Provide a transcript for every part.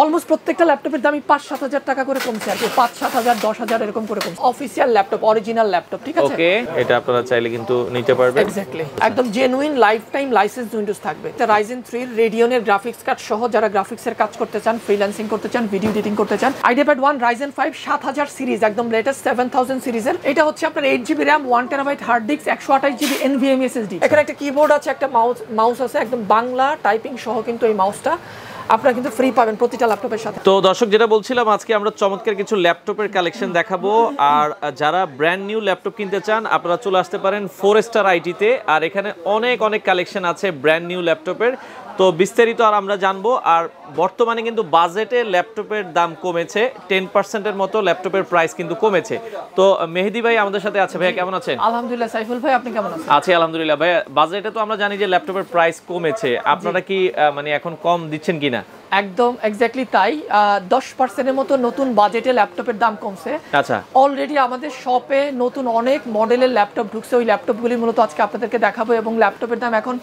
Almost প্রত্যেকটা ল্যাপটপের দামই ৫-৭ হাজার টাকা করে কমছে আর কি, ৫-৭ হাজার ১০ হাজার এরকম করে কমছে। অফিসিয়াল ল্যাপটপ, অরিজিনাল ল্যাপটপ, ঠিক আছে? ওকে, এটা আপনারা চাইলে কিন্তু নিতে পারবেন। এক্স্যাক্টলি, একদম genuine life time licence Windows থাকবে। এটা Ryzen 3 রেডিয়নের গ্রাফিক্স কার্ড সহ যারা গ্রাফিক্সের কাজ করতে চান, ফ্রিল্যান্সিং করতে চান, ভিডিও এডিটিং করতে চান, IdeaPad 1 Ryzen 5 7000 সিরিজ, একদম লেটেস্ট 7000 সিরিজের। এটা হচ্ছে আপনার 8GB RAM, 1TB hard disk, 128GB NVMe SSD। এখানে একটা কিবোর্ড আছে, একটা মাউস আছে, একদম বাংলা টাইপিং সহ কিন্তু এই মাউসটা আপনারা কিন্তু ফ্রি পাবেন প্রতিটা ল্যাপটপের সাথে। তো দর্শক, যেটা বলছিলাম, আজকে আমরা চমৎকার কিছু ল্যাপটপের কালেকশন দেখাবো। আর যারা ব্র্যান্ড নিউ ল্যাপটপ কিনতে চান আপনারা চলে আসতে পারেন 4 স্টার আইটিতে। আর এখানে অনেক কালেকশন আছে ব্র্যান্ড নিউ ল্যাপটপের। তো বিস্তারিত আর আমরা জানবো। আর বর্তমানে কিন্তু বাজেটে ল্যাপটপের দাম কমেছে, 10% মতো ল্যাপটপের প্রাইস কিন্তু কমেছে। তো মেহেদি ভাই আমাদের সাথে আছে। ভাইয়া কেমন আছেন? আলহামদুলিল্লাহ। সাইফুল ভাই আপনি কেমন আছেন? আছি আলহামদুলিল্লাহ। ভাইয়া, বাজেটে তো আমরা জানি যে ল্যাপটপের প্রাইস কমেছে, আপনারা কি মানে এখন কম দিচ্ছেন কিনা? একদম এক্স্যাক্টলি তাই। 10% মতো নতুন বাজেটে ল্যাপটপের দাম কমছে। আচ্ছা, অলরেডি আমাদের শপে নতুন অনেক মডেলের ল্যাপটপ ঢুকছে, ওই ল্যাপটপগুলি মূলত আজকে আপনাদেরকে দেখাবো। এবং ল্যাপটপের দাম এখন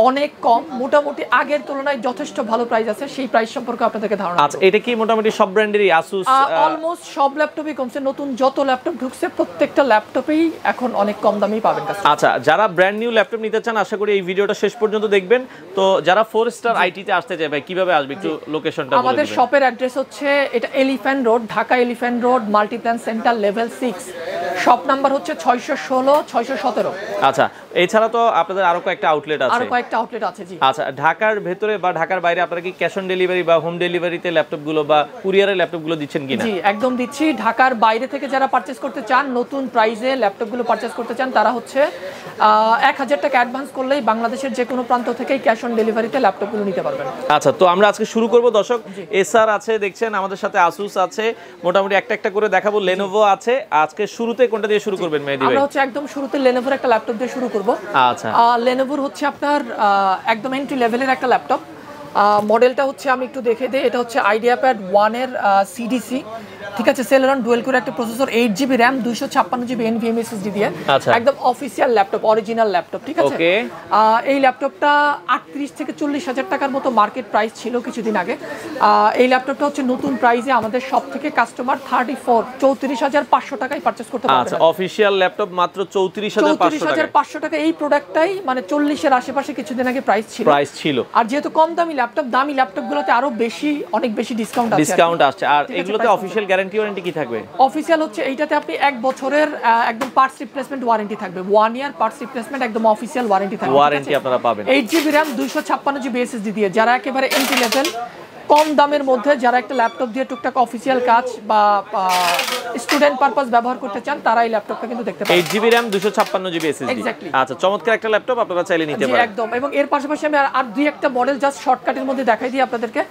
অনেক কম, মোটামুটি আগের তুলনায় যথেষ্ট ভালো প্রাইস আছে, সেই প্রাইস সম্পর্কে আপনাদেরকে ধারণা। আচ্ছা, এটা কি মোটামুটি সব ব্র্যান্ডেরই? আসুস অলমোস্ট সব ল্যাপটপই কমছে, নতুন যত ল্যাপটপ ঢুকছে প্রত্যেকটা ল্যাপটপেই এখন অনেক কম দামেই পাবেন কাছে। আচ্ছা, যারা ব্র্যান্ড নিউ ল্যাপটপ নিতে চান আশা করি এই ভিডিওটা শেষ পর্যন্ত দেখবেন। তো যারা 4 স্টার আইটিতে আসতে চায় ভাই কিভাবে আসবে, একটু লোকেশনটা বলে দিবেন। আমাদের শপের অ্যাড্রেস হচ্ছে এটা elephant road, Dhaka elephant road, Multiplan centre, level 6। Shop number হচ্ছে 616 617। আচ্ছা, এছাড়া তো আপনাদের আরো কয়েকটা আউটলেট আছে? আরো কয়েকটা আউটলেট আছে, জি। আচ্ছা, ঢাকার ভেতরে বা ঢাকার বাইরে আপনারা কি ক্যাশ অন ডেলিভারি বা হোম ডেলিভারিতে ল্যাপটপগুলো বা কুরিয়ারের ল্যাপটপগুলো দিচ্ছেন কিনা? জি, একদম দিচ্ছি। ঢাকার বাইরে থেকে যারা পারচেজ করতে চান, নতুন প্রাইসে ল্যাপটপগুলো পারচেজ করতে চান, তারা হচ্ছে 1000 টাকা অ্যাডভান্স করলেই বাংলাদেশের যে কোনো প্রান্ত থেকেই ক্যাশ অন ডেলিভারিতে ল্যাপটপগুলো নিতে পারবেন। আচ্ছা, তো আমরা আজকে শুরু করব দর্শক। এসআর আছে দেখছেন, আমাদের সাথে আসুস আছে, মোটামুটি একটা করে দেখাবো। লেনোভো আছে। আজকে শুরুতে কোনটা দিয়ে শুরু করবেন মেহেদি ভাই? আমরা হচ্ছে একদম শুরুতে লেনোভোর একটা ল্যাপটপ দিয়ে শুরু করব। আচ্ছা, লেনোভোর হচ্ছে আপনার একদম এন্ট্রি লেভেলের একটা ল্যাপটপ। মডেলটা হচ্ছে আমি একটু দেখে দিই। এটা হচ্ছে IdeaPad 1 এর CDC, ঠিক আছে? সেলেরন ডুয়েল কোর একটা processor, 8GB RAM, 256GB NVMe SSD দিয়ে একদম অফিসিয়াল ল্যাপটপ, অরিজিনাল ল্যাপটপ, ঠিক আছে? এই ল্যাপটপটা 38 থেকে 40 হাজার টাকার মতো মার্কেট প্রাইস ছিল কিছুদিন আগে। এই ল্যাপটপটা হচ্ছে নতুন প্রাইসে আমাদের সব থেকে কাস্টমার 34,500 টাকায় পারচেজ করতে পারবে। আচ্ছা, অফিসিয়াল ল্যাপটপ মাত্র 34,500 টাকা। এই প্রোডাক্টটাই মানে 40-এর আশেপাশে কিছুদিন আগে প্রাইস ছিল। আর যেহেতু কম দামি ল্যাপটপ, দামি ল্যাপটপগুলোতে আরো অনেক বেশি ডিসকাউন্ট আসছে। আর এগুলোতে অফিসিয়াল গ্যারান্টি ওয়ারেন্টি কি থাকবে? অফিসিয়াল হচ্ছে এইটাতে আপনি 1 বছরের একদম পার্টস রিপ্লেসমেন্ট ওয়ারেন্টি থাকবে। 1 ইয়ার পার্টস রিপ্লেসমেন্ট একদম অফিসিয়াল ওয়ারেন্টি থাকবে। ওয়ারেন্টি আপনারা পাবেন 8GB RAM, 256GB SSD দিয়ে। যারা একেবারে এন্ট্রি লেভেল কম দামের মধ্যে যারা একটা ল্যাপটপ দিয়ে টুকটাক অফিসিয়াল কাজ বা স্টুডেন্ট পারপাস ব্যবহার করতে চান, তারা এই ল্যাপটপটা কিন্তু দেখতে পারেন। 8GB RAM, 256GB SSD। আচ্ছা, চমৎকার একটা ল্যাপটপ, আপনারা চাইলে নিতে পারেন। একদম। এবং এর পাশাপাশি আমি আর দুই একটা মডেল জাস্ট শর্টকাটের মধ্যে দেখাই দিই আপনাদেরকে।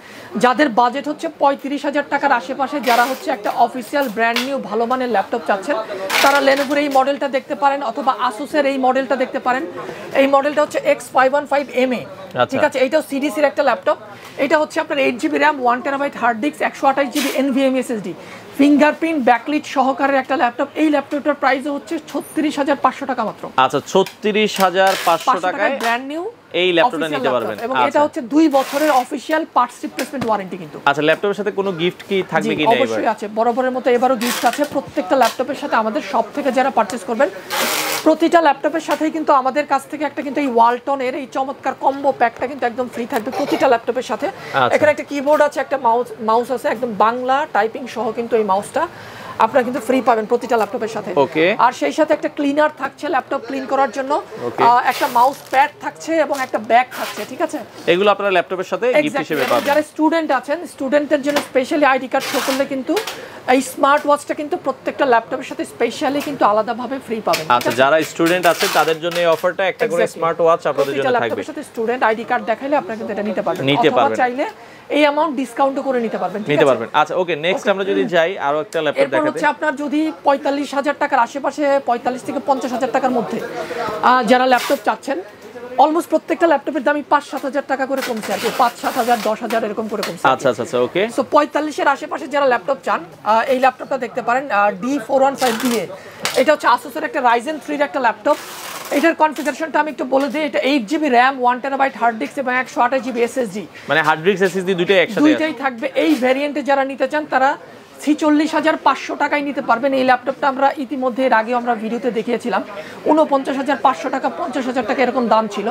যাদের বাজেট হচ্ছে 35,000 টাকার আশেপাশে, যারা হচ্ছে একটা অফিসিয়াল ব্র্যান্ড নিউ ভালো মানের ল্যাপটপ চাচ্ছেন, তারা লেনোভোর এই মডেলটা দেখতে পারেন, অথবা আসুসের এই মডেলটা দেখতে পারেন। এই মডেলটা হচ্ছে X515MA, ঠিক আছে? এইটাও CDC-র একটা ল্যাপটপ। এটা হচ্ছে আপনার 8GB RAM, 1TB hard disk, 128GB NVMe SSD, fingerprint backlit সহকারে একটা ল্যাপটপ। এই ল্যাপটপটার প্রাইস হচ্ছে 36,500 টাকা মাত্র। আচ্ছা, 36,500 টাকায় ব্র্যান্ড নিউ এই ল্যাপটপটা নিতে পারবেন। এবং এটা হচ্ছে 2 বছরের অফিসিয়াল পার্টস রিপ্লেসমেন্ট ওয়ারেন্টি কিন্তু। আচ্ছা, ল্যাপটপের সাথে কোনো গিফট কি থাকবে কিনা? অবশ্যই আছে, বরাবরের মতো এবারও গিফট আছে। প্রত্যেকটা ল্যাপটপের সাথে আমাদের শপ থেকে যারা পারচেজ করবেন, প্রতিটা ল্যাপটপের সাথেই কিন্তু আমাদের কাছ থেকে একটা কিন্তু এই ওয়ালটনের এই চমৎকার কম্বো প্যাকটা কিন্তু একদম ফ্রি থাকবে প্রতিটা ল্যাপটপের সাথে। এখানে একটা কিবোর্ড আছে, একটা মাউস আছে, একদম বাংলা টাইপিং সহ কিন্তু এই মাউসটা আপনারা কিন্তু ফ্রি পাবেন প্রতিটা ল্যাপটপের সাথে। আর সেই সাথে একটা ক্লিনার থাকছে ল্যাপটপ ক্লিন করার জন্য, একটা মাউস প্যাড থাকছে এবং একটা ব্যাগ থাকছে, ঠিক আছে? এগুলো আপনারা ল্যাপটপের সাথে গিফট হিসেবে পাবেন। যারা স্টুডেন্ট আছেন, স্টুডেন্টদের জন্য স্পেশালি আইডি কার্ড শো করলে কিন্তু এই স্মার্ট ওয়াচটা কিন্তু প্রত্যেকটা ল্যাপটপের সাথে স্পেশালি কিন্তু আলাদাভাবে ফ্রি পাবেন। আচ্ছা, যারা স্টুডেন্ট আছে তাদের জন্য এই অফারটা, একটা করে স্মার্ট ওয়াচ আপনাদের জন্য থাকবে। ল্যাপটপের সাথে স্টুডেন্ট আইডি কার্ড দেখাইলে আপনারা কিন্তু এটা নিতে পারবেন, অথবা চাইলে এই অ্যামাউন্ট ডিসকাউন্টও করে নিতে পারবেন। আচ্ছা, ওকে, নেক্সট আমরা যদি যাই আরো একটা ল্যাপটপ দেখাতে। এরপর হচ্ছে আপনার যদি 45,000 টাকার আশেপাশে, 45 থেকে 50,000 টাকার মধ্যে যারা ল্যাপটপ চাচ্ছেন, অলমোস্ট প্রত্যেকটা ল্যাপটপের দামই 5-7 হাজার টাকা করে কমছে আর কি, 5-7 হাজার 10 হাজার এরকম করে কমছে। আচ্ছা, ওকে। সো 45-এর আশেপাশে যারা ল্যাপটপ চান, এই ল্যাপটপটা দেখতে পারেন, D415DA। এটা হচ্ছে আসুসের একটা Ryzen 3 এর একটা ল্যাপটপ। এটার কনফিগারেশনটা আমি একটু বলে দিই, এটা 8GB RAM 1TB hard disk এবং 128GB SSD, মানে হার্ড ডিস্ক SSD দুইটাই একসাথে দুইটাই থাকবে। এই ভ্যারিয়েন্টে যারা নিতে চান তারা 46,500 টাকায় নিতে পারবেন। এই ল্যাপটপটা আমরা ইতিমধ্যে এর আগে আমরা ভিডিওতে দেখিয়েছিলাম 49,500 টাকা, 50,000 টাকা এরকম দাম ছিল।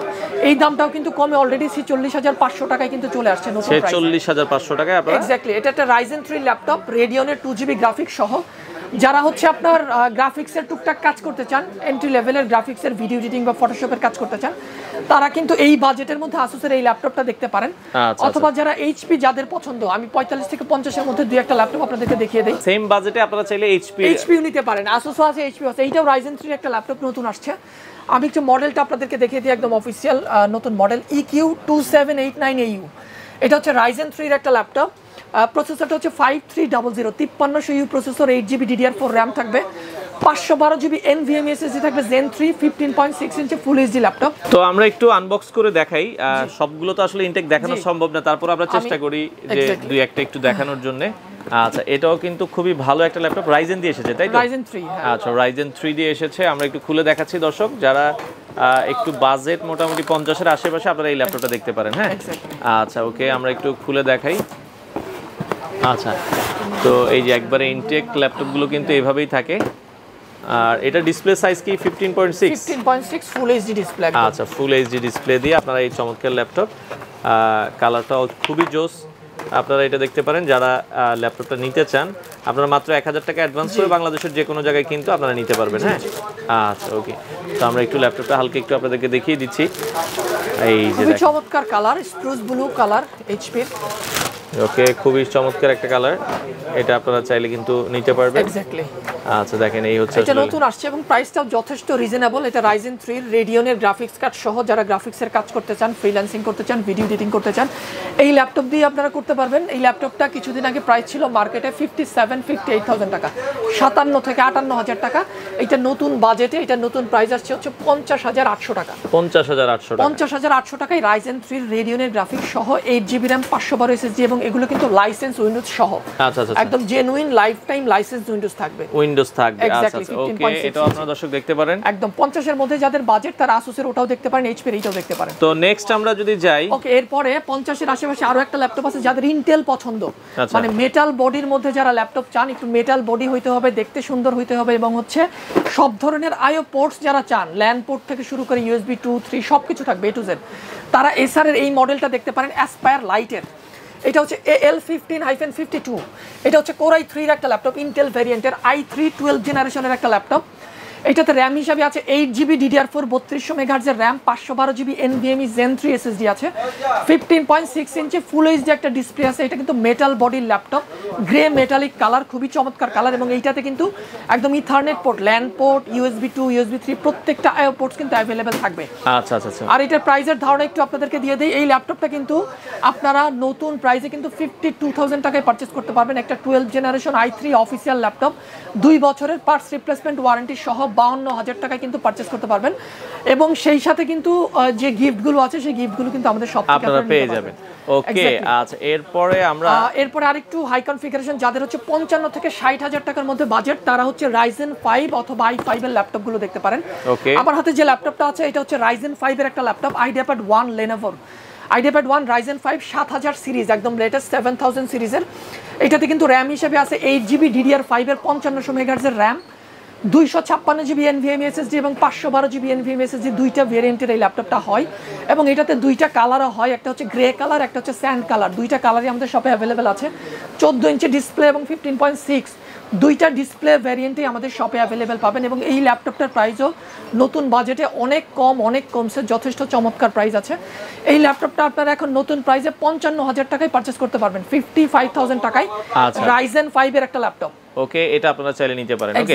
এই দামটাও কিন্তু কমে অলরেডি 46,500 টাকায় কিন্তু চলে আসছে নতুন প্রাইস, 46,500 টাকায় আপনারা। এক্স্যাক্টলি, এটা একটা Ryzen 3 ল্যাপটপ, রেডিয়নের 2GB গ্রাফিক্স সহ। যারা হচ্ছে আপনার গ্রাফিক্সের টুকটাক কাজ করতে চান, এন্ট্রি লেভেলের গ্রাফিক্সের ভিডিও এডিটিং বা ফটোশপের কাজ করতে চান, তারা কিন্তু এই বাজেটের মধ্যে আসুসের এই ল্যাপটপটা দেখতে পারেন। অথবা যারা এইচপি যাদের পছন্দ, আমি 45 থেকে 50 এর মধ্যে দুই একটা ল্যাপটপ আপনাদেরকে দেখিয়ে দেই। সেম বাজেটে আপনারা চাইলে এইচপিও নিতে পারেন, আসুসও আছে, এইচপিও আছে। এইটাও Ryzen 3 একটা ল্যাপটপ নতুন আসছে। আমি একটু মডেলটা আপনাদেরকে দেখিয়ে দিই, একদম অফিসিয়াল নতুন মডেল EQ2789AU। এটা হচ্ছে Ryzen 3 একটা ল্যাপটপ। প্রসেসরটা হচ্ছে 5300 5300 you processor, 8GB DDR4 RAM থাকবে, 512GB NVMe SSD থাকবে, Zen 3 15.6 ইঞ্চি ফুল এইচডি ল্যাপটপ। তো আমরা একটু আনবক্স করে দেখাই, সবগুলো তো আসলে ইনটেক দেখানো সম্ভব না, তারপর আমরা চেষ্টা করি যে দুই একটা একটু দেখানোর জন্য। আচ্ছা, এটাও কিন্তু খুবই ভালো একটা ল্যাপটপ, রাইজেন দিয়ে এসেছে তাই তো? Ryzen 3, হ্যাঁ। আচ্ছা, Ryzen 3 দিয়ে এসেছে। আমরা একটু খুলে দেখাচ্ছি দর্শক, যারা একটু বাজেট মোটামুটি 50 এর আশেপাশে আপনারা এই ল্যাপটপটা দেখতে পারেন। হ্যাঁ, আচ্ছা ওকে, আমরা একটু খুলে দেখাই। আচ্ছা, তো এই যে একবারে ইনটেক ল্যাপটপগুলো কিন্তু এভাবেই থাকে। আর এটা ডিসপ্লে সাইজ কি 15.6 ফুল এইচডি ডিসপ্লে। আচ্ছা, ফুল এইচডি ডিসপ্লে দিয়ে আপনারা এই চমৎকার ল্যাপটপ, কালারটাও খুবই জোস। আপনারা এটা দেখতে পারেন, যারা ল্যাপটপটা নিতে চান আপনারা মাত্র 1000 টাকা অ্যাডভান্স করে বাংলাদেশের যে কোনো জায়গায় কিন্তু আপনারা নিতে পারবেন। হ্যাঁ, আচ্ছা ওকে, তো আমরা একটু ল্যাপটপটা হালকা একটু আপনাদেরকে দেখিয়ে দিচ্ছি। এই যে খুবই চমৎকার colour, spruce blue colour HP. Okay, খুবই চমৎকার একটা কালার, এটা আপনারা চাইলে কিন্তু নিতে পারবেন। এক্স্যাক্টলি। আচ্ছা দেখেন, এই হচ্ছে এটা নতুন আসছে এবং প্রাইসটাও যথেষ্ট রিজনেবল। এটা Ryzen 3 রেডিয়নের গ্রাফিক্স কার্ড সহ, যারা গ্রাফিক্সের কাজ করতে চান, ফ্রিল্যান্সিং করতে চান, ভিডিও এডিটিং করতে চান, এই ল্যাপটপ দিয়ে আপনারা করতে পারবেন। এই ল্যাপটপটা কিছুদিন আগে প্রাইস ছিল মার্কেটে 57-58,000 টাকা, 57 থেকে 58,000 টাকা। এটা নতুন বাজেটে, এটা নতুন প্রাইস আসছে হচ্ছে 50,800 টাকা। 50,800 টাকায় Ryzen 3 রেডিয়নের গ্রাফিক্স সহ, 8GB RAM 512 SSD, এবং এগুলো কিন্তু লাইসেন্স উইন্ডোজ সহ। আচ্ছা, একদম genuine life time licence Windows থাকবে, উইন্ডোজ থাকবে। আচ্ছা ওকে, এটা আপনারা দর্শক দেখতে পারেন। একদম 50 এর মধ্যে যাদের বাজেট, তারা আসুসের ওটাও দেখতে পারেন, এইচপি এর এটাও দেখতে পারেন। তো নেক্সট আমরা যদি যাই, ওকে, এরপরে 50 এর আশেপাশে আরো একটা ল্যাপটপ আছে যাদের ইন্টেল পছন্দ, মানে মেটাল বডির মধ্যে যারা ল্যাপটপ চান, একটু মেটাল বডি হইতে হবে, দেখতে সুন্দর হইতে হবে, এবং হচ্ছে সব ধরনের আইও পোর্টস যারা চান, ল্যান পোর্ট থেকে শুরু করে USB 2, 3 সবকিছু থাকবে A to Z, তারা এসার এর এই মডেলটা দেখতে পারেন, অ্যাসপায়ার লাইটের। এটা হচ্ছে AL15-52, এটা হচ্ছে Core i3 এর একটা ল্যাপটপ, ইন্টেল ভ্যারিয়েন্টের i3 12 জেনারেশনের একটা ল্যাপটপ। এটাতে র্যাম হিসাবে আছে 8GB DDR4 3200 MHz এর RAM, 512GB NVMe Zen 3 SSD আছে, 15.6 ইঞ্চি ফুল এইচডি একটা ডিসপ্লে আছে। এটা কিন্তু মেটাল বডির ল্যাপটপ, গ্রে মেটালিক কালার, খুবই চমৎকার কালার, এবং এইটাতে কিন্তু একদম ethernet port, LAN port, USB 2, USB 3 প্রত্যেকটা আইও পোর্টস কিন্তু অ্যাভেলেবেল থাকবে। আচ্ছা আচ্ছা আচ্ছা। আর এটার প্রাইসের ধারণা একটু আপনাদেরকে দিয়ে দেই। এই ল্যাপটপটা কিন্তু আপনারা নতুন প্রাইসে কিন্তু 52,000 টাকায় পারচেজ করতে পারবেন। একটা 12 জেনারেশন i3 অফিসিয়াল ল্যাপটপ, 2 বছরের পার্টস রিপ্লেসমেন্ট ওয়ারেন্টি সহ 52,000 টাকায় কিন্তু পারচেজ করতে পারবেন, এবং সেই সাথে কিন্তু যে গিফটগুলো আছে সেই গিফটগুলো কিন্তু আমাদের সব থেকে আপনারা পেয়ে যাবেন। ওকে, আচ্ছা এরপরে আরেকটু হাই কনফিগারেশন যাদের হচ্ছে 55 থেকে 60,000 টাকার মধ্যে বাজেট, তারা হচ্ছে Ryzen 5 অথবা i5 এর ল্যাপটপগুলো দেখতে পারেন। আমার হাতে যে ল্যাপটপটা আছে এটা হচ্ছে Ryzen 5 এর একটা laptop, IdeaPad 1 Lenovo, IdeaPad 1 Ryzen 5 7000 series, একদম লেটেস্ট 7000 সিরিজের। এটাতে কিন্তু র্যাম হিসেবে আছে 8GB DDR5 এর 5500 MHz এর র্যাম, 256GB NVMe SSD এবং 512GB NVMe SSD, দুইটা ভেরিয়েন্টের এই ল্যাপটপটা হয়, এবং এটাতে দুইটা কালারও হয়, একটা হচ্ছে গ্রে কালার, একটা হচ্ছে স্যান্ড কালার। দুইটা কালারই আমাদের শপে অ্যাভেলেবেল আছে। 14 ইঞ্চি ডিসপ্লে এবং 15.6, দুইটা ডিসপ্লে ভ্যারিয়েন্টই আমাদের শপে অ্যাভেলেবেল পাবেন, এবং এই ল্যাপটপটার প্রাইসও নতুন বাজেটে অনেক কমছে, যথেষ্ট চমৎকার প্রাইস আছে। এই ল্যাপটপটা আপনারা এখন নতুন প্রাইসে 55,000 টাকায় পারচেজ করতে পারবেন, 55,000 টাকায় Ryzen 5 এর একটা ল্যাপটপ। ওকে, এটা আপনারা চাইলে নিতে পারেন। ওকে,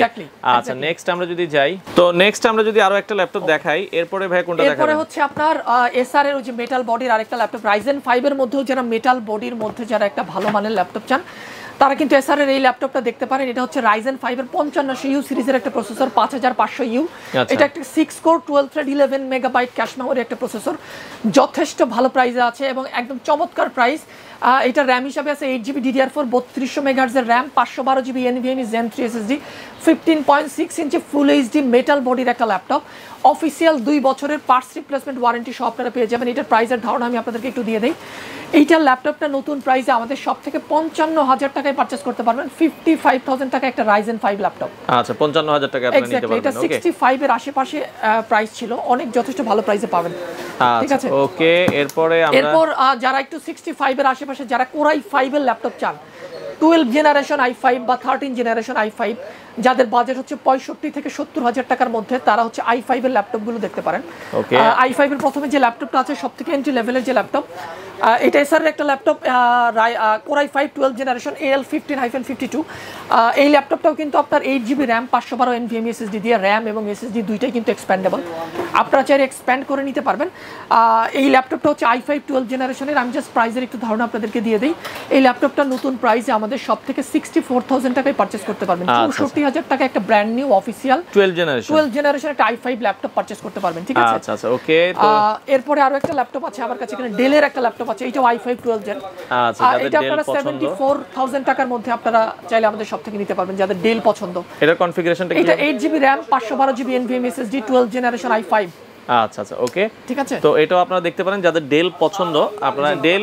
আচ্ছা নেক্সট আমরা যদি যাই, তো নেক্সট আমরা যদি আরো একটা ল্যাপটপ দেখাই, এরপরে ভাই কোনটা দেখাবেন? এরপরে হচ্ছে আপনার এসআর এর ওই যে মেটাল বডির আরেকটা ল্যাপটপ, Ryzen 5 এর মধ্যেও যারা মেটাল বডির মধ্যে যারা একটা ভালো মানের ল্যাপটপ চান, তারা কিন্তু এসআর এর এই ল্যাপটপটা দেখতে পারেন। এটা হচ্ছে Ryzen 5 এর 5500U সিরিজের একটা প্রসেসর, 5500U। এটা একটা 6 core 12 thread 11 megabyte cache memory একটা প্রসেসর, যথেষ্ট ভালো প্রাইসে আছে এবং একদম চমৎকার প্রাইস। এটা র্যাম হিসাবে আছে 8GB DDR4 3200 মেগাহার্টজ এর RAM, 512GB NVMe Zen 3 SSD, 15.6 ইঞ্চি ফুল এইচডি মেটাল বডির একটা ল্যাপটপ। অফিসিয়াল 2 বছরের পার্টস রিপ্লেসমেন্ট ওয়ারেন্টি সহ আপনারা পেয়ে যাবেন। এটার প্রাইসের ধারণা আমি আপনাদেরকে একটু দিয়ে দিই। এইটার ল্যাপটপটা নতুন প্রাইসে আমাদের সব থেকে 55,000 টাকায় পারচেস করতে পারবেন। 55,000 টাকা একটা Ryzen 5 ল্যাপটপ। আচ্ছা, 55,000 টাকা আপনি নিতে পারবেন। এটা 65 এর আশেপাশে প্রাইস ছিল, অনেক যথেষ্ট ভালো প্রাইসে পাবেন। ঠিক আছে, ওকে। এরপর যারা একটু 65 এর আশেপাশে যারা Core i5 এর ল্যাপটপ চান, 12 জেনারেশন i5 বা 13 জেনারেশন i5, যাদের বাজেট হচ্ছে 65 থেকে 70,000 টাকার মধ্যে, তারা হচ্ছে i5 এর ল্যাপটপগুলো দেখতে পারেন। i5 এর প্রথমে যে ল্যাপটপটা আছে সবথেকে এন্ট্রি লেভেলের যে ল্যাপটপ, এটা এসআর একটা laptop, Core i5 12 generation AL15-52। এই ল্যাপটপটাও কিন্তু আপনার 8GB র্যাম, 512 NVMe SSD দিয়ে, র্যাম এবং SSD দুইটাই কিন্তু এক্সপ্যান্ডেবল, আপনারা চাইলে এক্সপ্যান্ড করে নিতে পারবেন। এই ল্যাপটপটা হচ্ছে i5 12 জেনারেশনের। আমি জাস্ট প্রাইসের একটু ধারণা আপনাদেরকে দিয়ে দিই। এই ল্যাপটপটা নতুন প্রাইসে আমাদের সব থেকে 64,000 টাকায় পারচেজ করতে পারবেন। 64,000 টাকা একটা ব্র্যান্ড নিউ অফিসিয়াল 12 জেনারেশন একটা i5 ল্যাপটপ পারচেজ করতে পারবেন। ঠিক আছে, আচ্ছা ওকে। এরপরে আরো একটা ল্যাপটপ আছে আমার কাছে, এখানে ডেলের একটা ল্যাপটপ আছে, এটাও i5 12 জেন। এটা আপনারা 74,000 টাকার মধ্যে আপনারা চাইলে আমাদের সব থেকে নিতে পারবেন, যাদের ডেল পছন্দ। এটার কনফিগারেশনটা কি? এটা 8GB RAM, 512GB NVMe SSD, 12 generation i5। আচ্ছা ওকে, ঠিক আছে। তো এটাও আপনারা দেখতে পারেন, যাদের ডেল পছন্দ, আপনারা ডেল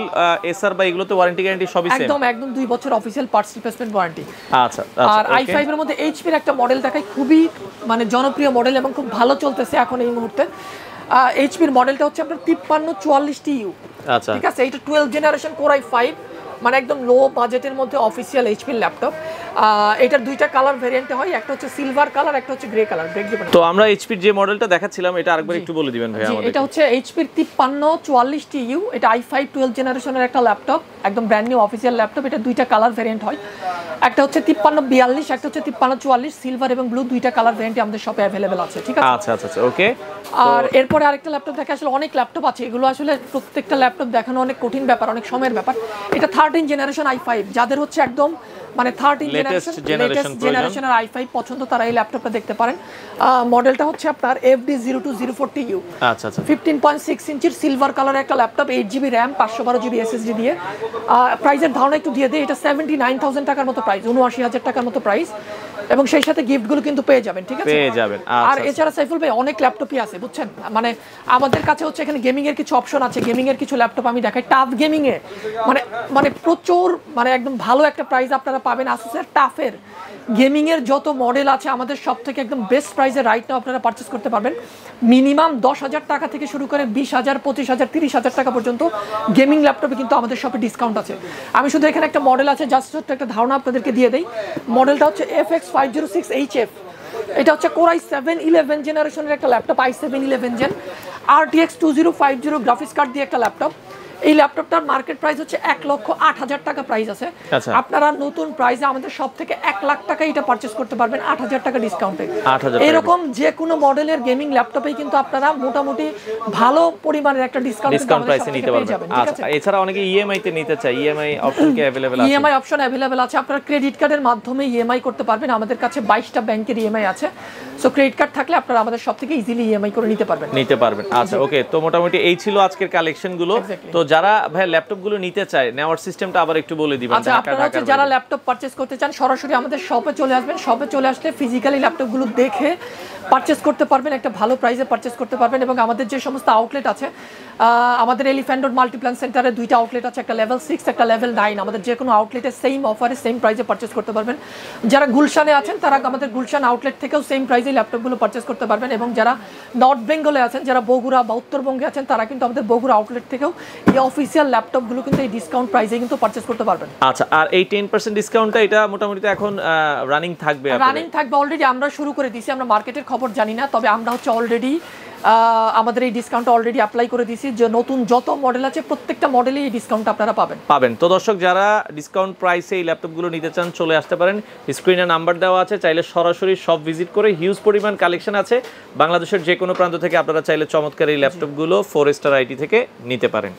এসআর বা এগুলোতে ওয়ারেন্টি গ্যারান্টি সবই সেম, একদম 2 বছর অফিশিয়াল পার্টস রিপ্লেসমেন্ট ওয়ারেন্টি। আচ্ছা আর i5 এর মধ্যে এইচপি এর একটা মডেল দেখাই, খুবই মানে জনপ্রিয় মডেল এবং খুব ভালো চলতেছে এখন এই মুহূর্তে। এইচপি এর মডেলটা হচ্ছে আপনার 5344TU। আচ্ছা, ঠিক আছে, এটা 12 জেনারেশন Core i5, মানে একদম লো বাজেটের মধ্যে অফিসিয়াল এইচপি ল্যাপটপ। এটার দুইটা কালার ভেরিয়েন্টে হয়, একটা হচ্ছে সিলভার কালার, একটা হচ্ছে গ্রে কালার। তো আমরা এইচপির যে মডেলটা দেখাচ্ছিলাম এটা আরেকবার একটু বলে দিবেন ভাই আমাদের। এটা হচ্ছে এইচপির 5344TU, এটা i5 12 জেনারেশনের একটা ল্যাপটপ, একদম ব্র্যান্ড নিউ অফিসিয়াল ল্যাপটপ। এটা দুইটা কালার ভেরিয়েন্ট হয়, একটা হচ্ছে 5342, একটা হচ্ছে 5344, সিলভার এবং ব্লু, দুইটা কালার ভেরিয়েন্টে আমাদের শপে अवेलेबल আছে। ঠিক আছে, আচ্ছা ওকে। আর এরপরে আরেকটা ল্যাপটপ দেখে, আসলে অনেক ল্যাপটপ আছে, এগুলো আসলে প্রত্যেকটা ল্যাপটপ দেখানো অনেক কঠিন ব্যাপার, অনেক সময়ের ব্যাপার। এটা 13 জেনারেশন i5, যাদের হচ্ছে একদম মানে 13 জেনারেশনের i5 পছন্দ, তারা এই ল্যাপটপটা দেখতে পারেন। মডেলটা হচ্ছে আপনার FD0204TU। আচ্ছা 15.6 ইঞ্চির সিলভার কালারের একটা laptop, 8GB RAM, 512GB SSD দিয়ে। প্রাইসের ধারণা একটু দিয়ে দিই, এটা 79,000 টাকার মতো প্রাইস, 79,000 টাকার মতো প্রাইস, এবং সেই সাথে গিফটগুলো কিন্তু পেয়ে যাবেন। ঠিক আছে, পেয়ে যাবেন। আর এছাড়া সাইফুল ভাই অনেক ল্যাপটপই আছে বুঝছেন, মানে আমাদের কাছে হচ্ছে এখানে গেমিং এর কিছু অপশন আছে, গেমিং এর কিছু ল্যাপটপ আমি দেখাই। টাফ গেমিং এ মানে প্রচুর মানে একদম ভালো একটা প্রাইস আপনারা পাবেন। আসুসের টাফের গেমিং এর যত মডেল আছে আমাদের সব থেকে একদম বেস্ট প্রাইসে রাইট নাও আপনারা পারচেজ করতে পারবেন। মিনিমাম 10,000 টাকা থেকে শুরু করে 20,000, 25,000, 30,000 টাকা পর্যন্ত গেমিং ল্যাপটপে কিন্তু আমাদের শপে ডিসকাউন্ট আছে। আমি শুধু এখানে একটা মডেল আছে, জাস্ট একটা ধারণা আপনাদেরকে দিয়ে দেই। মডেলটা হচ্ছে FX506HF। এটা হচ্ছে Core i7 11 জেনারেশনের একটা laptop, i7 11 gen, RTX 2050 graphics card দিয়ে একটা ল্যাপটপ। এই ল্যাপটপটার মার্কেট প্রাইস হচ্ছে 1,08,000 টাকা প্রাইস আছে। আপনারা নতুন প্রাইসে আমাদের সব থেকে 1 লাখ টাকা এটা পারচেজ করতে পারবেন 8,000 টাকা ডিসকাউন্টে। এরকম যে কোনো মডেলের গেমিং ল্যাপটপেই কিন্তু আপনারা মোটামুটি ভালো পরিমাণের একটা ডিসকাউন্ট প্রাইসে নিতে পারবেন। আচ্ছা, এছাড়া অনেকে ইএমআই তে নিতে চায়, ইএমআই অপশন কি अवेलेबल আছে? ইএমআই অপশন अवेलेबल আছে, আপনারা ক্রেডিট কার্ডের মাধ্যমে ইএমআই করতে পারবেন। আমাদের কাছে 22টা ব্যাংকের ইএমআই আছে, সো ক্রেডিট কার্ড থাকলে আপনারা আমাদের সব থেকে ইজিলি ইএমআই করে নিতে পারবেন। আচ্ছা ওকে, তো মোটামুটি এই ছিল আজকের কালেকশন গুলো। তো যারা ভাই ল্যাপটপ গুলো নিতে চায়, নেওয়ার সিস্টেমটা আবার একটু বলে দিবেন। আচ্ছা, আপনারা হচ্ছে যারা ল্যাপটপ পারচেজ করতে চান সরাসরি আমাদের শপে চলে আসবেন। শপে চলে আসলে ফিজিক্যালি ল্যাপটপগুলো দেখে পারচেজ করতে পারবেন, একটা ভালো প্রাইসে পারচেজ করতে পারবেন। এবং আমাদের যে সমস্ত আউটলেট আছে, আমাদের এলিফ্যান্ট রোড মাল্টিপ্ল্যান সেন্টারে 2টা আউটলেট আছে, একটা লেভেল 6, একটা লেভেল 9। আমাদের যে কোনো আউটলেটে সেম অফারে সেম প্রাইসে পারচেজ করতে পারবেন। যারা গুলশানে আছেন তারা আমাদের গুলশান আউটলেট থেকেও সেম প্রাইসে ল্যাপটপগুলো পারচেজ করতে পারবেন। এবং যারা নর্থ বেঙ্গলে আছেন, যারা বগুড়া বা উত্তরবঙ্গে আছেন, তারা কিন্তু আমাদের বগুড়া আউটলেট থেকেও এই অফিসিয়াল ল্যাপটপগুলো কিন্তু এই ডিসকাউন্ট প্রাইসে কিন্তু পারচেজ করতে পারবেন। আচ্ছা, আর এই 10% ডিসকাউন্টটা এটা মোটামুটি এখন রানিং থাকবে? অলরেডি আমরা শুরু করে দিয়েছি। আমরা মার্কেটের খবর জানি না, তবে আমরা হচ্ছে অলরেডি আমাদের এই ডিসকাউন্টটা অলরেডি অ্যাপ্লাই করে দিয়েছি, যে নতুন যত মডেল আছে প্রত্যেকটা মডেলেই এই ডিসকাউন্টটা আপনারা পাবেন। তো দর্শক, যারা ডিসকাউন্ট প্রাইসে এই ল্যাপটপগুলো নিতে চান চলে আসতে পারেন। স্ক্রিনে নাম্বার দেওয়া আছে, চাইলে সরাসরি সব ভিজিট করে হিউজ পরিমাণ কালেকশন আছে বাংলাদেশের যে কোনো প্রান্ত থেকে আপনারা চাইলে চমৎকার এই ল্যাপটপগুলো 4 স্টার আইটি থেকে নিতে পারেন।